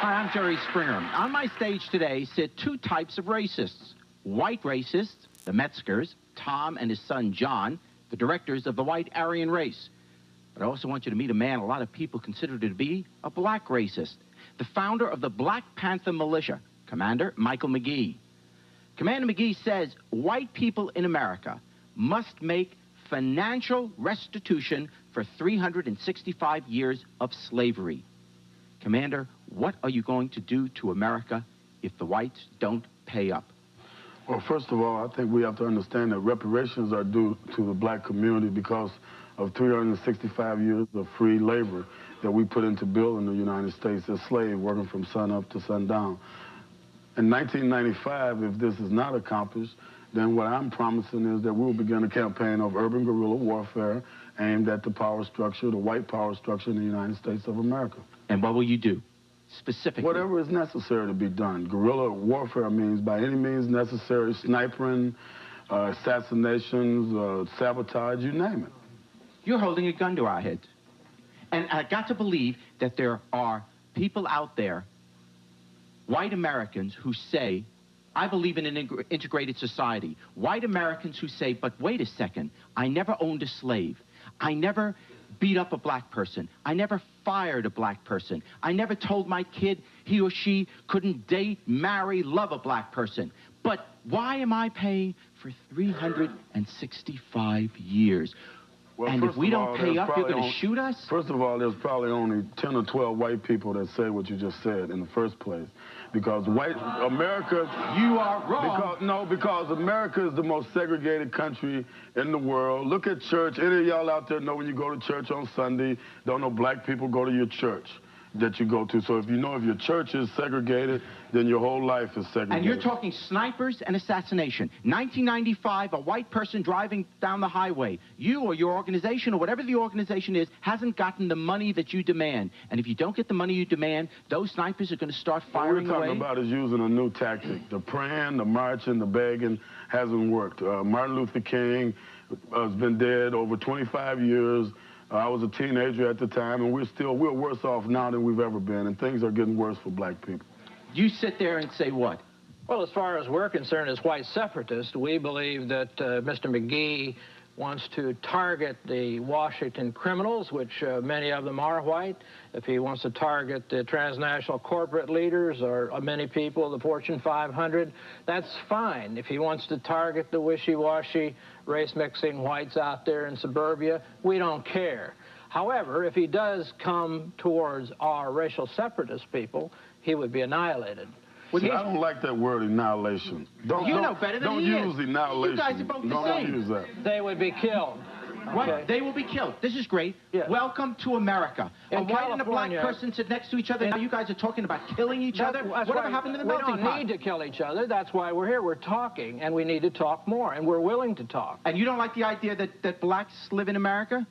Hi, I'm Jerry Springer. On my stage today sit two types of racists. White racists, the Metzgers, Tom and his son John, the directors of the white Aryan race. But I also want you to meet a man a lot of people consider to be a black racist, the founder of the Black Panther militia, Commander Michael Mcgee. Commander Mcgee says white people in America must make financial restitution for 365 years of slavery. Commander, what are you going to do to America if the whites don't pay up? Well, first of all, I think we have to understand that reparations are due to the black community because of 365 years of free labor that we put into building the United States as slaves, working from sun up to sundown. In 1995, if this is not accomplished, then what I'm promising is that we'll begin a campaign of urban guerrilla warfare aimed at the power structure, the white power structure in the United States of America. And what will you do, specifically? Whatever is necessary to be done. Guerrilla warfare means by any means necessary, sniping, assassinations, sabotage, you name it. You're holding a gun to our heads. And I got to believe that there are people out there, white Americans, who say, I believe in an integrated society. White Americans who say, but wait a second, I never owned a slave. I never beat up a black person. I never fired a black person. I never told my kid he or she couldn't date, marry, love a black person. But why am I paying for 365 years? Well, and if we don't pay up, you're going to shoot us? First of all, there's probably only 10 or 12 white people that say what you just said in the first place. Because white America... You are wrong. Because America is the most segregated country in the world. Look at church. Any of y'all out there know when you go to church on Sunday, don't know black people go to your church that you go to. So if you know if your church is segregated, then your whole life is segregated. And you're talking snipers and assassination. 1995, a white person driving down the highway, you or your organization or whatever the organization is, hasn't gotten the money that you demand. And if you don't get the money you demand, those snipers are going to start firing away. What we're talking about is using a new tactic. The praying, the marching, the begging hasn't worked. Martin Luther King has been dead over 25 years. I was a teenager at the time, and we're worse off now than we've ever been, and things are getting worse for black people. You sit there and say what? Well, as far as we're concerned as white separatists, we believe that Mr. Mcgee wants to target the Washington criminals, which many of them are white. If he wants to target the transnational corporate leaders or many people, the Fortune 500, that's fine. If he wants to target the wishy-washy race-mixing whites out there in suburbia, we don't care. However, if he does come towards our racial separatist people, he would be annihilated. I don't like that word, annihilation. You know better than he is. Don't use annihilation. You guys are both the same. Don't use that. They would be killed. What? Okay. They will be killed. This is great. Yeah. Welcome to America. In a white and a black California, person sit next to each other. Now you guys are talking about killing each other. Whatever happened to the melting pot? We don't need to kill each other. That's why we're here. We're talking, and we need to talk more, and we're willing to talk. And you don't like the idea that blacks live in America?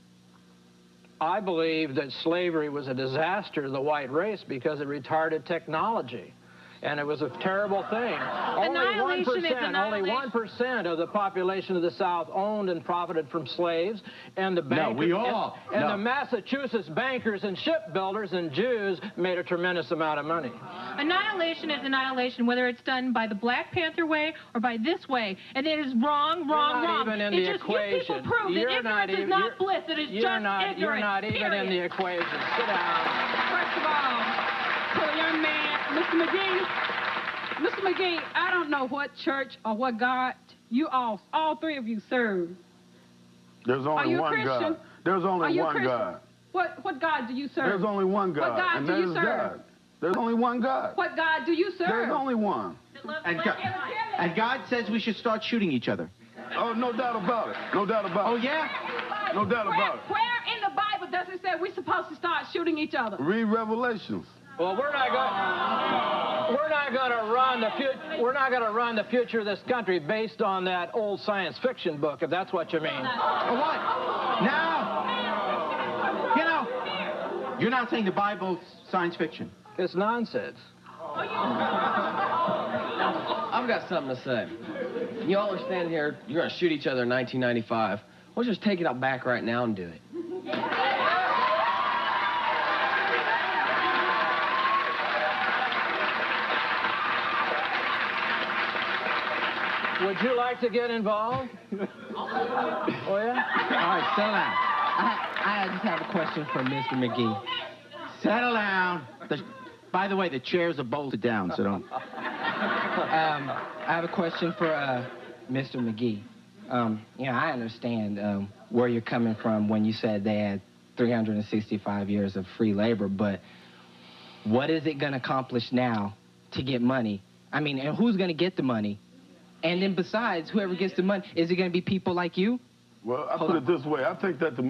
I believe that slavery was a disaster to the white race because it retarded technology. And it was a terrible thing. Only 1% of the population of the South owned and profited from slaves, and the bankers, the Massachusetts bankers and shipbuilders and Jews made a tremendous amount of money. Annihilation is annihilation, whether it's done by the Black Panther way or by this way, and it is wrong, wrong. You're not even in the equation. You people prove that ignorance is not bliss; it is just ignorance. You're not even in the equation. Sit down. First of all, to a young man, Mr. McGee, I don't know what church or what God you all three of you serve. There's only one God. There's only one God. What God do you serve? There's only one God. What God do you serve? God. There's only one God. What God do you serve? There's only one. And God says we should start shooting each other. Oh, no doubt about it. No doubt about it. Oh, yeah? No doubt about it. Where in the Bible does it say we're supposed to start shooting each other? Read Revelations. Well, we're not going to run the future of this country based on that old science fiction book, if that's what you mean. Or what? Now, you're not saying the Bible's science fiction. It's nonsense. I've got something to say. You all are standing here, you're going to shoot each other in 1995. We'll just take it out back right now and do it. Would you like to get involved? Oh, yeah? All right, settle down. I just have a question for Mr. McGee. Settle down. By the way, the chairs are bolted down, so don't. I have a question for Mr. McGee. I understand where you're coming from when you said they had 365 years of free labor, but what is it going to accomplish now to get money? I mean, and who's going to get the money? And then besides, whoever gets the money, is it going to be people like you? Well, I put it this way. I think that the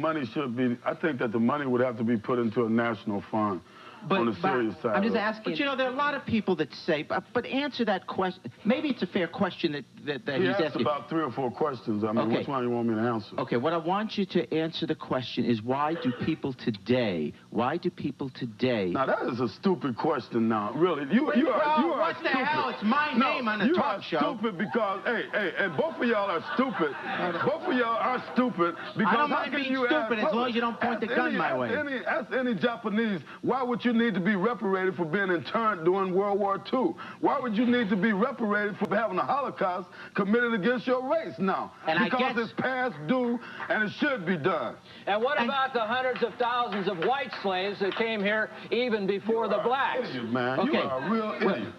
money would have to be put into a national fund. On the serious side. I'm just asking. But, you know, there are a lot of people that say, but answer that question. Maybe it's a fair question that He he's asked asking. about 3 or 4 questions. I mean, Okay. which one do you want me to answer? Okay, what I want you to answer the question is why do people today? Now, that is a stupid question now. Really. You are what the stupid. hell? It's my name on a talk show. You are stupid because, and both of y'all are stupid. Both of y'all are stupid because I don't how mind can being you stupid ask, as long as you don't point the gun my way. Ask any Japanese, why would you need to be reparated for being interned during World War II? Why would you need to be reparated for having a Holocaust committed against your race now? And because it's past due and it should be done. And what about the hundreds of thousands of white slaves that came here even before the blacks? Idiot, man. Okay. You are a real idiot.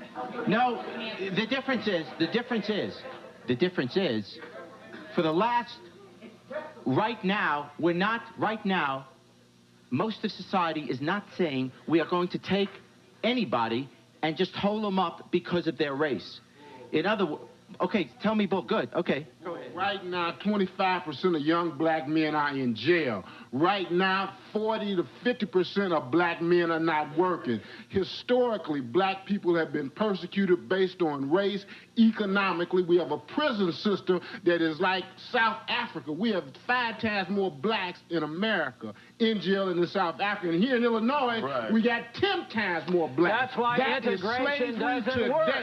No, the difference is, for the last, right now, most of society is not saying we are going to take anybody and just hold them up because of their race. In other words, okay, tell me both. Good, okay. Right now, 25% of young black men are in jail. Right now, 40 to 50% of black men are not working. Historically, black people have been persecuted based on race. Economically, we have a prison system that is like South Africa. We have 5 times more blacks in America in jail than in South Africa. And here in Illinois, we got 10 times more blacks. That's why integration doesn't work.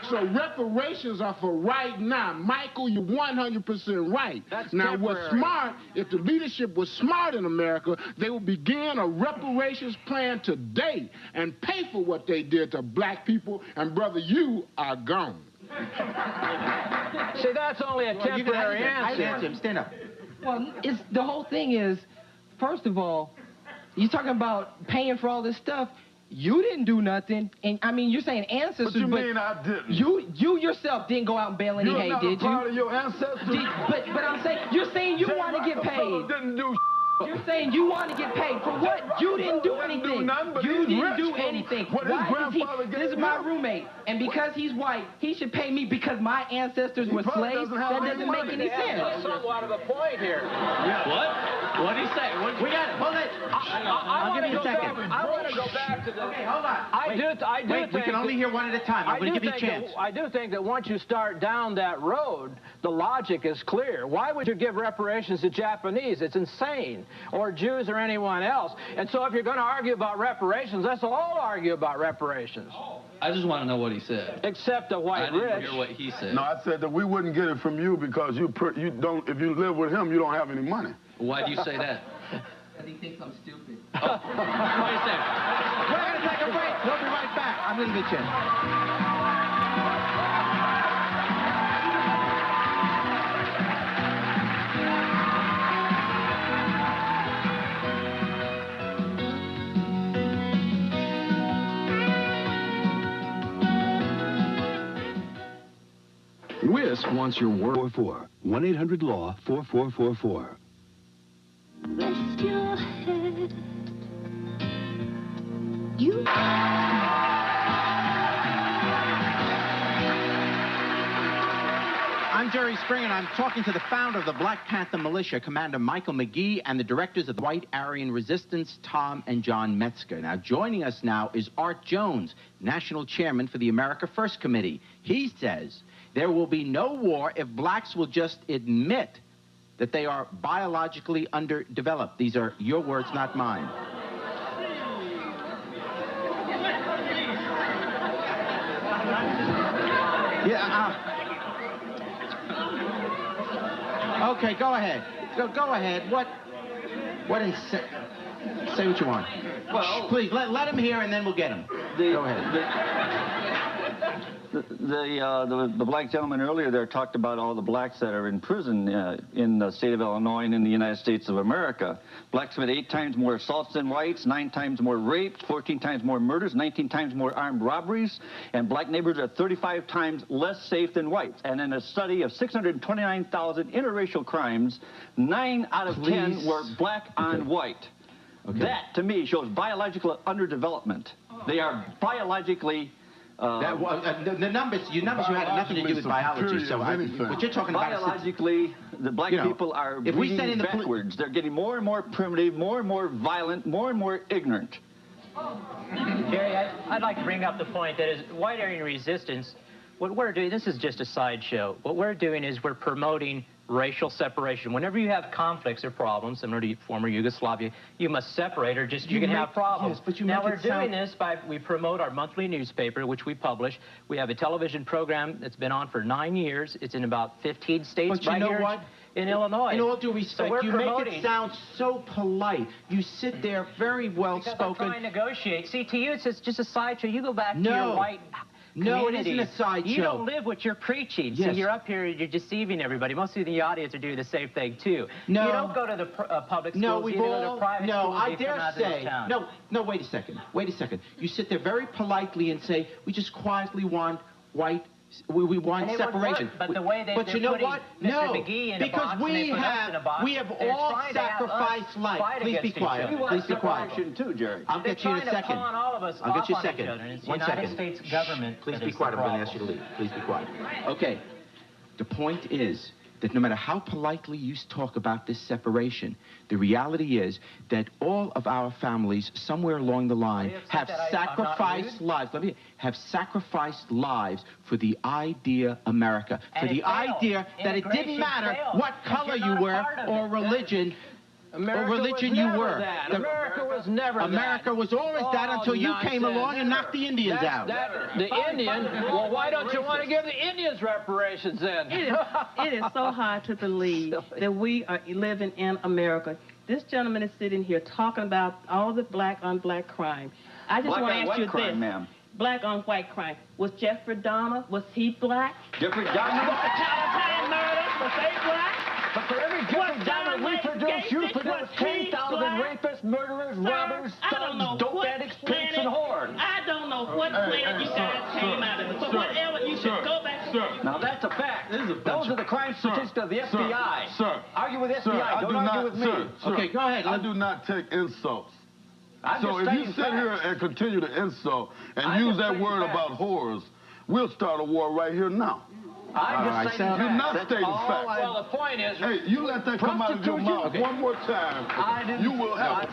So reparations are for right now. Michael, you're 100% right. That's now, temporary. what's smart, if the leadership was smart in America, they would begin a reparations plan today and pay for what they did to black people, and brother, you are gone. See, that's only a temporary answer. Stand up. Well, the whole thing is, first of all, you're talking about paying for all this stuff. You didn't do nothing, and I mean, you're saying ancestors. What you mean I didn't? You yourself didn't go out and bail any hay, did you? You're not part of your ancestors. But I'm saying, you're saying you want to get paid. Didn't do You're saying you want to get paid for what? You didn't do anything. You didn't do anything. Why is he? This is my roommate, and because he's white, he should pay me because my ancestors were slaves. That doesn't make any sense. Somewhat of a point here. What? What did he say? We got it. Hold it. I'll give you a second. I want to go back to the. Okay, hold on. I do Wait, think we can only hear one at a time. I'm going to give you a chance. I do think that once you start down that road, the logic is clear. Why would you give reparations to Japanese? It's insane. Or Jews or anyone else. And so if you're going to argue about reparations, let's all argue about reparations. I just want to know what he said. Except the white I didn't rich. hear what he said. No, I said that we wouldn't get it from you because you don't. If you live with him, you don't have any money. Why do you say that? Because he thinks I'm stupid. Wait a second. We're going to take a break. We'll be right back. I'm going to get you. WISC wants your word for 1-800-LAW-4444. Rest your head. You. I'm Jerry Springer, and I'm talking to the founder of the Black Panther Militia, Commander Michael Mcgee, and the directors of the White Aryan Resistance, Tom and John Metzger. Now, joining us now is Art Jones, National Chairman for the America First Committee. He says there will be no war if blacks will just admit that they are biologically underdeveloped. These are your words, not mine. Okay, go ahead. Go ahead. What say what you want. Well, please, let him hear, and then we'll get him. Go ahead. The black gentleman earlier there talked about all the blacks that are in prison in the state of Illinois and in the United States of America. Blacks commit 8 times more assaults than whites, 9 times more rapes, 14 times more murders, 19 times more armed robberies, and black neighborhoods are 35 times less safe than whites. And in a study of 629,000 interracial crimes, 9 out of 10 were black on white. Okay. That, to me, shows biological underdevelopment. They are biologically... the numbers you had nothing to do with biology. So what you're talking about biologically, the black people are breeding backwards. They're getting more and more primitive, more and more violent, more and more ignorant. Jerry, I'd like to bring up the point that is white Aryan resistance. What we're doing, this is just a sideshow. What we're doing is we're promoting racial separation. Whenever you have conflicts or problems, similar to former Yugoslavia, you must separate or just you can have problems. Yes, but now we're doing this by, we promote our monthly newspaper, which we publish. We have a television program that's been on for 9 years. It's in about 15 states But you know here what? In Illinois. In all due respect, so you make it sound so polite. You sit there very well spoken. Because I'm trying to negotiate. See, to you it's just a sideshow. You go back to your white No, it isn't a sideshow. You don't live what you're preaching. Yes. So you're up here, you're deceiving everybody. Most of the audience are doing the same thing, too. No. You don't go to the public schools. No, you go to private schools. I dare say. No, wait a second. Wait a second. You sit there very politely and say, we just quietly want white... We want separation. But the way but you know what? Mr. Mcgee in because a box we have all sacrificed life. Please be quiet. Please be quiet. Too, Jerry. I'll get you in a second. I'll get you a second. One second. States government. Please be quiet. I'm going to ask you to leave. Please be quiet. Okay. The point is that no matter how politely you talk about this separation, the reality is that all of our families, somewhere along the line, have sacrificed lives. Have sacrificed lives for the idea America, for the idea that it didn't matter what color you were or religion. You were. America was never America was always that until you came along and knocked the Indians out. The Indian? Well, why don't you want to give the Indians reparations then? It is so hard to believe that we are living in America. This gentleman is sitting here talking about all the black on black crime. I just want to ask you this. Black on white crime. Was Jeffrey Dahmer, was he black? Jeffrey Dahmer? Was the California murder, was they black? But for every Jeffrey Dahmer we produce, you produce 10,000 rapists, murderers, robbers, thugs, dope addicts, pimps, and whores. I don't know what planet you guys came out of. So whatever, you should go back. Now that's a fact. Those are the crime statistics of the FBI. Sir. Argue with the FBI. Don't argue with me. Okay, go ahead. I do not take insults. So if you sit here and continue to insult and use that word about whores, we'll start a war right here now. I'm just saying you're not stating facts. Well, the point is... Hey, you let that come out of your mouth one more time, you will have...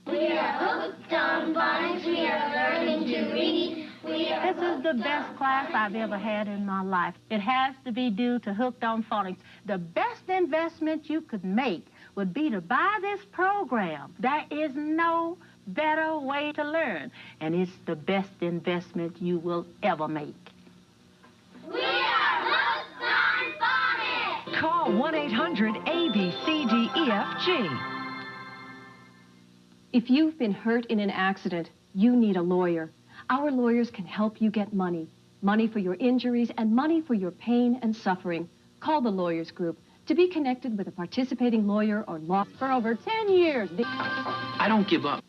We are hooked on phonics. We are learning to read. This is the best class I've ever had in my life. It has to be due to Hooked on Phonics. The best investment you could make would be to buy this program. There is no better way to learn, and it's the best investment you will ever make. We are hooked on phonics. Call 1-800-ABCDEFG. If you've been hurt in an accident, you need a lawyer. Our lawyers can help you get money. Money for your injuries and money for your pain and suffering. Call the Lawyers Group to be connected with a participating lawyer or law. For over 10 years. I don't give up.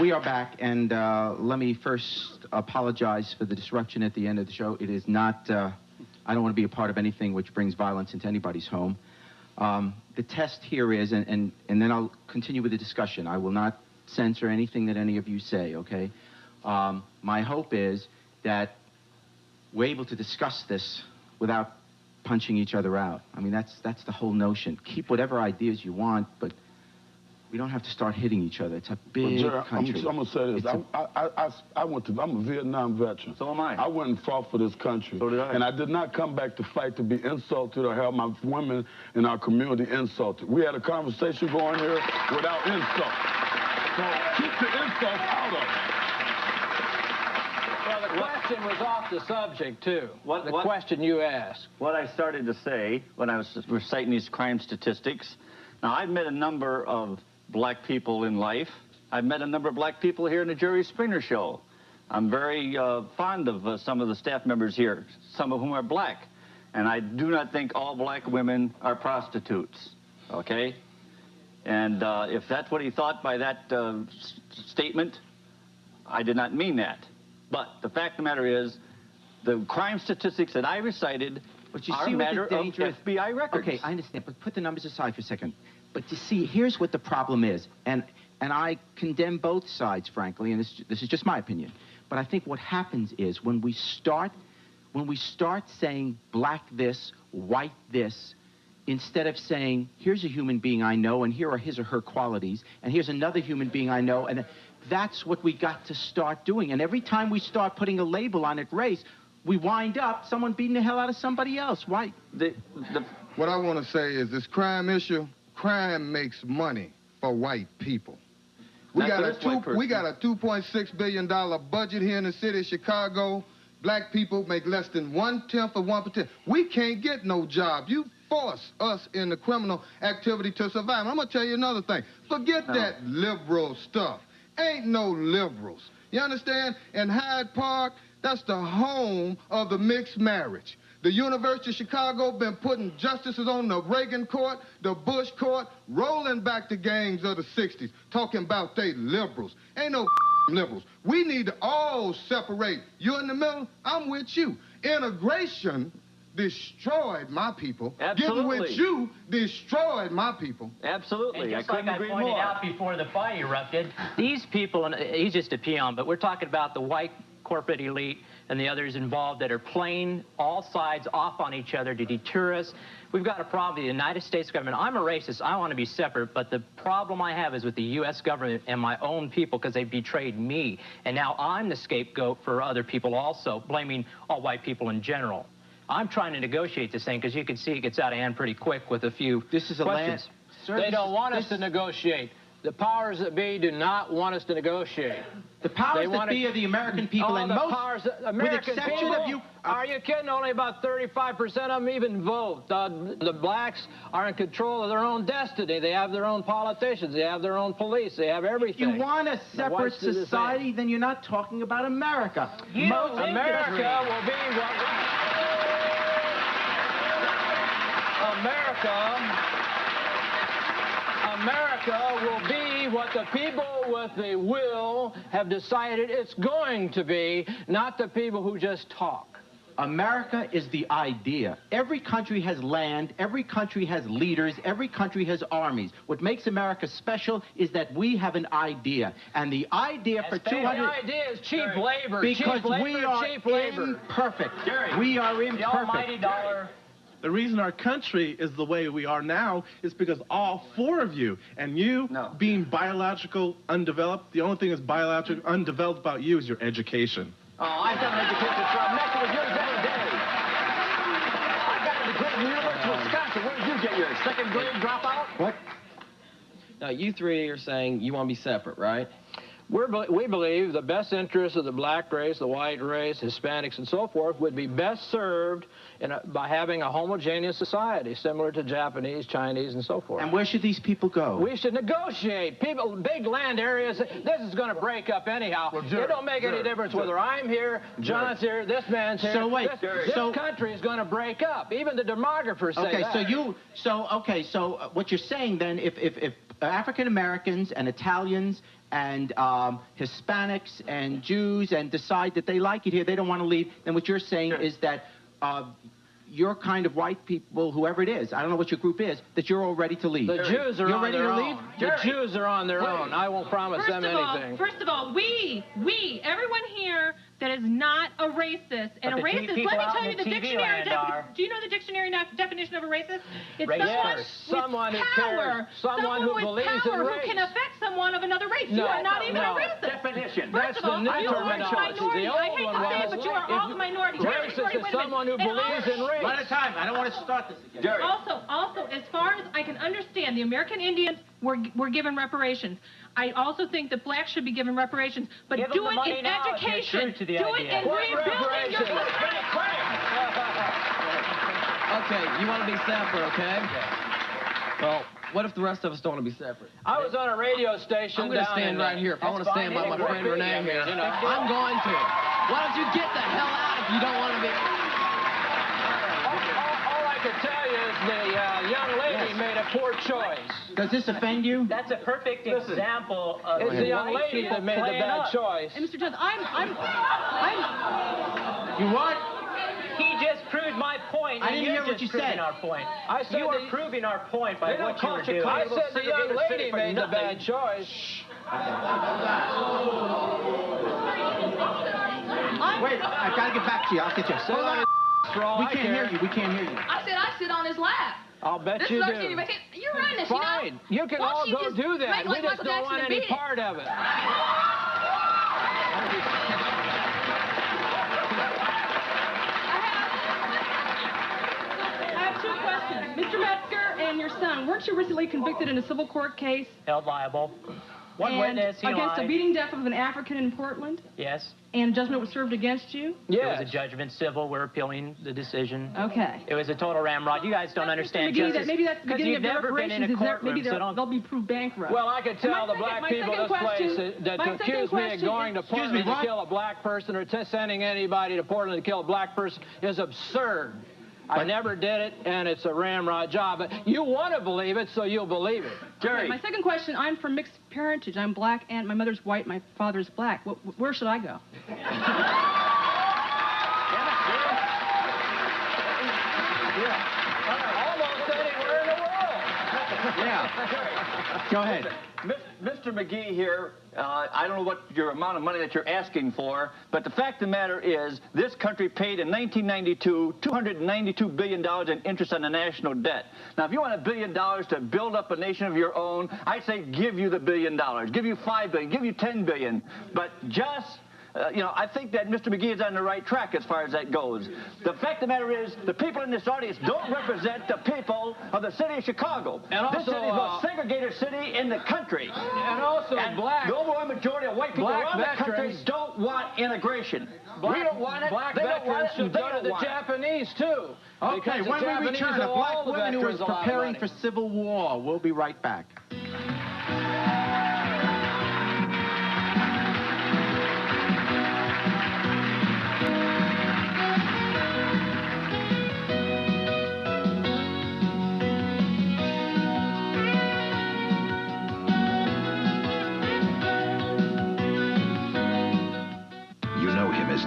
We are back, and let me first apologize for the disruption at the end of the show. It is not, I don't want to be a part of anything which brings violence into anybody's home. The test here is, and then I'll continue with the discussion. I will not censor anything that any of you say, okay? My hope is that we're able to discuss this without punching each other out. I mean, that's the whole notion. Keep whatever ideas you want, but We don't have to start hitting each other. It's a big Jerry, country. I'm going to say this. I'm a Vietnam veteran. So am I. I went and fought for this country. So did I. And I did not come back to fight to be insulted or have my women in our community insulted. We had a conversation going here without insult. So keep the insults out of it. Well, the question was off the subject, too. The question you asked. What I started to say when I was reciting these crime statistics, now I've met a number of black people in life. I've met a number of black people here in the Jerry Springer show. I'm very fond of some of the staff members here, some of whom are black. And I do not think all black women are prostitutes, okay? And if that's what he thought by that statement, I did not mean that. But the fact of the matter is, the crime statistics that I recited are a matter of FBI records. Okay, I understand, but put the numbers aside for a second. But you see, here's what the problem is, and I condemn both sides, frankly, and this is just my opinion. But I think what happens is when we start saying black this, white this, instead of saying, here's a human being I know, and here are his or her qualities, and here's another human being I know, and that's what we got to start doing. And every time we start putting a label on it, race, we wind up someone beating the hell out of somebody else. Why? What I want to say is this crime issue, crime makes money for white people. We got a $2.6 billion budget here in the city of Chicago. Black people make less than 0.1%. We can't get no job. You force us in the criminal activity to survive. I'm going to tell you another thing. Forget that liberal stuff. Ain't no liberals. You understand? In Hyde Park, that's the home of the mixed marriage. The University of Chicago been putting justices on the Reagan court, the Bush court, rolling back the gangs of the 60s, talking about they liberals. Ain't no liberals. We need to all separate. You're in the middle, I'm with you. Integration destroyed my people. Absolutely. Getting with you destroyed my people. Absolutely. And just like I pointed out before the fight erupted, these people, and he's just a peon, but we're talking about the white corporate elite and the others involved that are playing all sides off on each other to deter us. We've got a problem with the United States government. I'm a racist. I want to be separate, but the problem I have is with the U.S. government and my own people because they betrayed me. And now I'm the scapegoat for other people also, blaming all white people in general. I'm trying to negotiate this thing because you can see it gets out of hand pretty quick with a few questions. They don't want us to negotiate. The powers that be do not want us to negotiate. The powers that be are the American people, and most, American with exception people, of you... Are you kidding? Only about 35% of them even vote. The blacks are in control of their own destiny. They have their own politicians. They have their own police. They have everything. If you want a separate society, then you're not talking about America. America will be what... America will be what the people with the will have decided it's going to be, not the people who just talk. America is the idea. Every country has land, every country has leaders, every country has armies. What makes America special is that we have an idea. And the idea for 200... The idea is cheap labor. Because cheap labor, we are cheap labor. Imperfect. We are imperfect. The almighty dollar. The reason our country is the way we are now is because all four of you, and you being biological undeveloped, the only thing that's biological undeveloped about you is your education. Oh, I've got an education, so I'm messing with yours every day. I got a degree in the University of Wisconsin. Where did you get yours? Second grade dropout? What? Now, you three are saying you want to be separate, right? We believe the best interests of the black race, the white race, Hispanics, and so forth would be best served by having a homogeneous society, similar to Japanese, Chinese, and so forth. And where should these people go? We should negotiate. People, big land areas, this is going to break up anyhow. Well, Jerry, it don't make any difference whether I'm here, John's here, this man's here. So wait, this country is going to break up. Even the demographers say that. So what you're saying then, if African Americans and Italians and Hispanics and Jews and decide that they like it here, they don't want to leave, then what you're saying is that your kind of white people, whoever it is, I don't know what your group is, that you're all ready to leave. The Jews are on their own. Leave? The Jews are on their own. I won't promise them anything. First of all, we, everyone here that is not a racist. And But a racist, let me tell you the dictionary do you know the dictionary definition of a racist? It's someone with power, someone who believes in race, who can affect someone of another race. You are not even a racist. Definition. First of all, you are a minority. I hate to say it, but you are all the minority. Racist is someone who believes in race. One at a time. I don't want to start this again. Also, as far as I can understand, the American Indians were given reparations. I also think that blacks should be given reparations, but do it in education. Do it in rebuilding your country. Okay, you want to be separate, okay? Well, what if the rest of us don't want to be separate? I was on a radio station. I'm going to stand right here. If I want to stand by my friend Renee here, I'm going to. Why don't you get the hell out if you don't want to be... All I can tell you is the young lady made a poor choice. Does this offend you? That's a perfect example of it's the young lady that made the bad choice. And Mr. Judge, I'm... You what? He just proved my point. I didn't hear what you said. Our point. I said you are proving our point by what you were doing. I said the young lady made the bad choice. Wait, I gotta get back to you. I'll get you. Hold on. We can't hear you. We can't hear you. I said I sit on his lap. I'll bet This you is our do. city. You're running this, Fine. you know? You can Why all don't you go just do that. make like We just Michael don't Jackson want and any beat it? part of it. I have two questions. Mr. Metzger and your son, weren't you recently convicted in a civil court case? Held liable. One witness, he against lied. a beating death of an African in Portland? Yes. And judgment was served against you? Yes. It was a judgment civil. We're appealing the decision. Okay. It was a total ramrod. You guys don't understand Mcgee, justice. Maybe that's the beginning of never been in a courtroom, maybe they'll be proved bankrupt. Well, I could tell the black people of this place that to accuse me of going to Portland to kill a black person or sending anybody to Portland to kill a black person is absurd. I never did it, and it's a ramrod job. But you want to believe it, so you'll believe it. Jerry. Okay, my second question, I'm from mixed parentage. I'm black, and my mother's white, my father's black. Where should I go? Almost anywhere in the world. Yeah. Go ahead. Mr. Mcgee here, I don't know what your amount of money that you're asking for, but the fact of the matter is this country paid in 1992 $292 billion in interest on the national debt. Now, if you want $1 billion to build up a nation of your own, I'd say give you the $1 billion, give you $5 billion, give you $10 billion, but just... I think that Mr. Mcgee is on the right track as far as that goes. The fact of the matter is, the people in this audience don't represent the people of the city of Chicago. And also, this city is the most segregated city in the country. And also, the overwhelming majority of white people around the country don't want integration. We don't want it. Black they don't want it. should go to the Japanese, too. Okay, when we return, a black woman who is preparing for civil war. We'll be right back.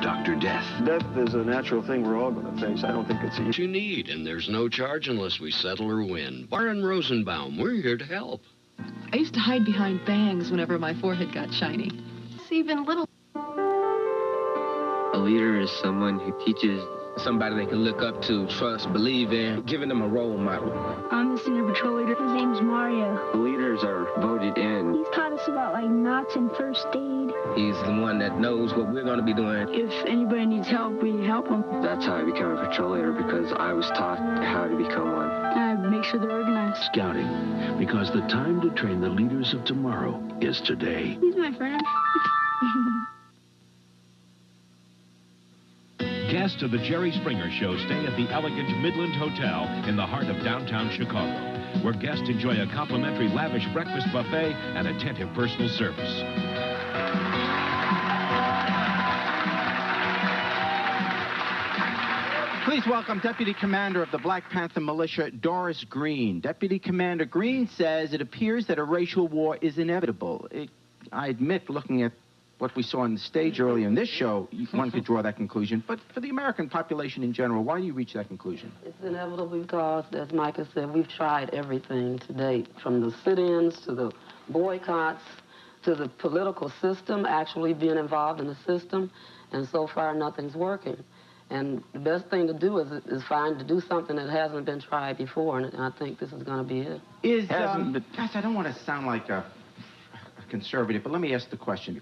Dr. Death. Death is a natural thing we're all going to face. I don't think it's easy. You need, and there's no charge unless we settle or win. Aryan Rosenbaum, we're here to help. I used to hide behind bangs whenever my forehead got shiny. It's even little. A leader is someone who teaches somebody they can look up to, trust, believe in, giving them a role model. I'm the senior patrol leader. His name's Mario. The leaders are voted in. He's taught us about, like, knots and first aid. He's the one that knows what we're going to be doing. If anybody needs help, we help them. That's how I became a patrol leader, because I was taught how to become one. I make sure they're organized. Scouting, because the time to train the leaders of tomorrow is today. He's my friend. Guests of the Jerry Springer Show stay at the elegant Midland Hotel in the heart of downtown Chicago, where guests enjoy a complimentary lavish breakfast buffet and attentive personal service. Please welcome Deputy Commander of the Black Panther Militia, Doris Green. Deputy Commander Green says it appears that a racial war is inevitable. I admit, looking at what we saw on the stage earlier in this show, one could draw that conclusion. But for the American population in general, why do you reach that conclusion? It's inevitable because, as Micah said, we've tried everything to date, from the sit-ins to the boycotts to the political system, actually being involved in the system. And so far, nothing's working. And the best thing to do is to do something that hasn't been tried before, and I think this is going to be it. Guys, I don't want to sound like a conservative, but let me ask the question.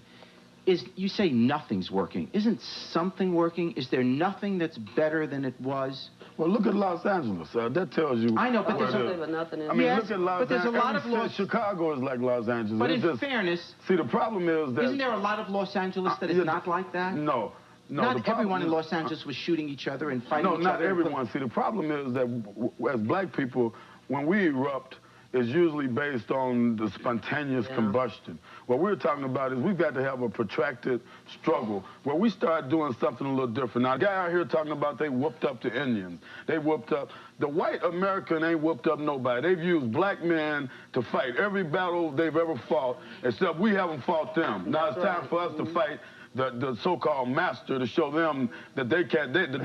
You say nothing's working. Isn't something working? Is there nothing that's better than it was? Well, look at Los Angeles. That tells you. I know, but there's nothing. I mean, look at Los Angeles. But there's a lot of Chicago is like Los Angeles. But in fairness, see, the problem is that isn't there a lot of Los Angeles that is not like that? No. Not everyone in Los Angeles was shooting each other and fighting each other. No, not everyone. See, the problem is that as black people, when we erupt, it's usually based on the spontaneous combustion. What we're talking about is we've got to have a protracted struggle where we start doing something a little different. Now, the guy out here talking about they whooped up the Indians. They whooped up. The white American ain't whooped up nobody. They've used black men to fight every battle they've ever fought, except we haven't fought them. Now it's time for us to fight the so-called master to show them that they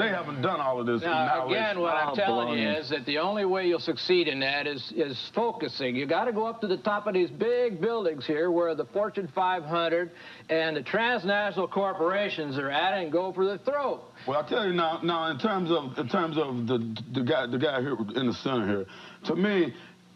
haven't done all of this. Now, again, what I'm telling you is that the only way you'll succeed in that is focusing. You got to go up to the top of these big buildings here where the Fortune 500 and the transnational corporations are at and go for the throat. Well, I'll tell you now in terms of the guy here in the center here, to me,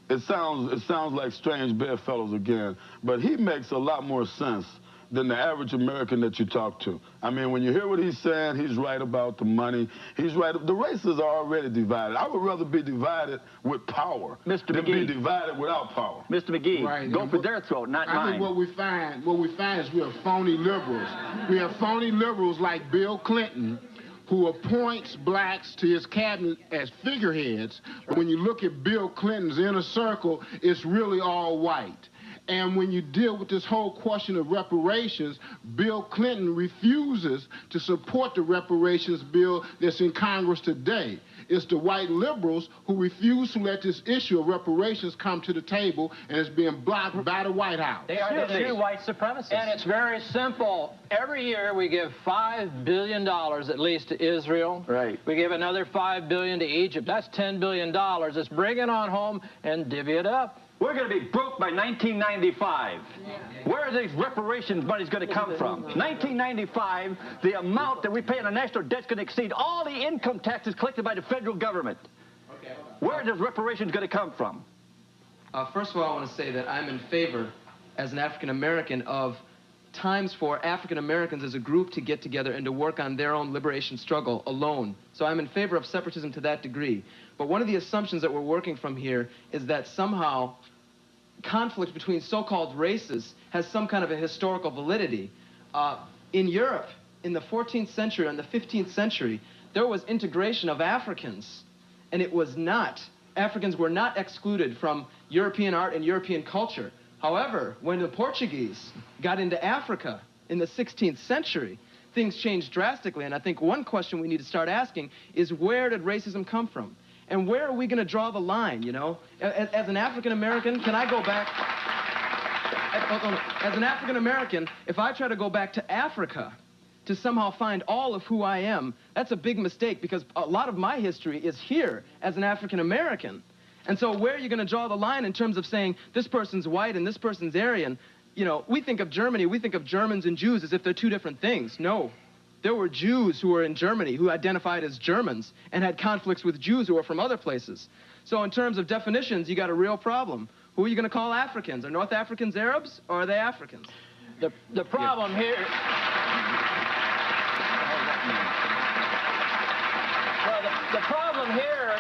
it sounds like strange bedfellows again, but he makes a lot more sense than the average American that you talk to. I mean, when you hear what he's saying, he's right about the money. He's right. The races are already divided. I would rather be divided with power than be divided without power. Mr. McGee, right. Go for their throat, not mine. I think what we find is we have phony liberals. We have phony liberals like Bill Clinton, who appoints blacks to his cabinet as figureheads. But when you look at Bill Clinton's inner circle, it's really all white. And when you deal with this whole question of reparations, Bill Clinton refuses to support the reparations bill that's in Congress today. It's the white liberals who refuse to let this issue of reparations come to the table, and it's being blocked by the White House. They are the true white supremacists. And it's very simple. Every year we give $5 billion at least to Israel. Right. We give another $5 billion to Egypt. That's $10 billion. Let's bring it on home and divvy it up. We're going to be broke by 1995. Where are these reparations monies going to come from? 1995, the amount that we pay on the national debt is going to exceed all the income taxes collected by the federal government. Where are those reparations going to come from? First of all, I want to say that I'm in favor, as an African American, of times for African Americans as a group to get together and to work on their own liberation struggle alone. So I'm in favor of separatism to that degree. But one of the assumptions that we're working from here is that somehow conflict between so-called races has some kind of a historical validity. In Europe, in the 14th century and the 15th century, there was integration of Africans, and it was not. Africans were not excluded from European art and European culture. However, when the Portuguese got into Africa in the 16th century, things changed drastically, and I think one question we need to start asking is, where did racism come from? And where are we going to draw the line, you know? As an African-American, can I go back? As an African-American, if I try to go back to Africa to somehow find all of who I am, that's a big mistake, because a lot of my history is here as an African-American. And so where are you going to draw the line in terms of saying this person's white and this person's Aryan? You know, we think of Germany, we think of Germans and Jews as if they're two different things. No. There were Jews who were in Germany who identified as Germans and had conflicts with Jews who were from other places. So in terms of definitions, you got a real problem. Who are you going to call Africans? Are North Africans Arabs, or are they Africans? The problem here... Well, the problem here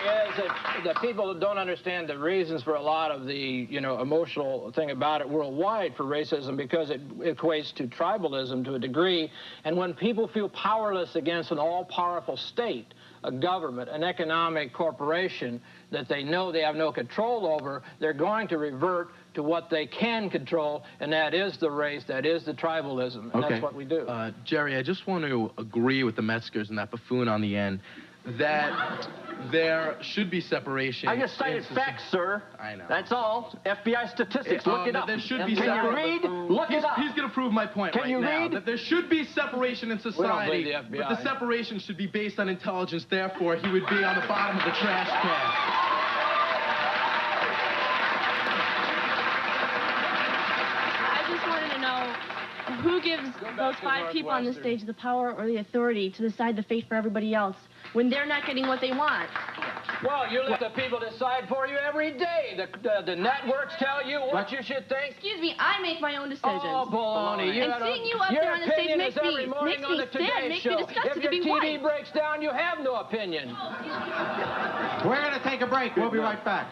is that people don't understand the reasons for a lot of the, emotional thing about it worldwide for racism, because it equates to tribalism to a degree. And when people feel powerless against an all-powerful state, a government, an economic corporation that they know they have no control over, they're going to revert to what they can control, and that is the race, that is the tribalism, and that's what we do. Jerry, I just want to agree with the Metzgers and that buffoon on the end that there should be separation. I just cited facts, sir. I know. That's all. FBI statistics. Look it up. There should be Can you read? Look it up. He's going to prove my point Can right you now. read? That there should be separation in society, the FBI. but the separation should be based on intelligence. Therefore, he would be on the bottom of the trash can. I just wanted to know who gives those 5 people on the stage the power or the authority to decide the fate for everybody else when they're not getting what they want? Well, you let the people decide for you every day. The networks tell you what you should think. Excuse me, I make my own decisions. Oh, baloney. And seeing you up there on the stage makes me sad, makes me disgusted to be white. If your TV breaks down, you have no opinion. We're going to take a break. We'll be right back.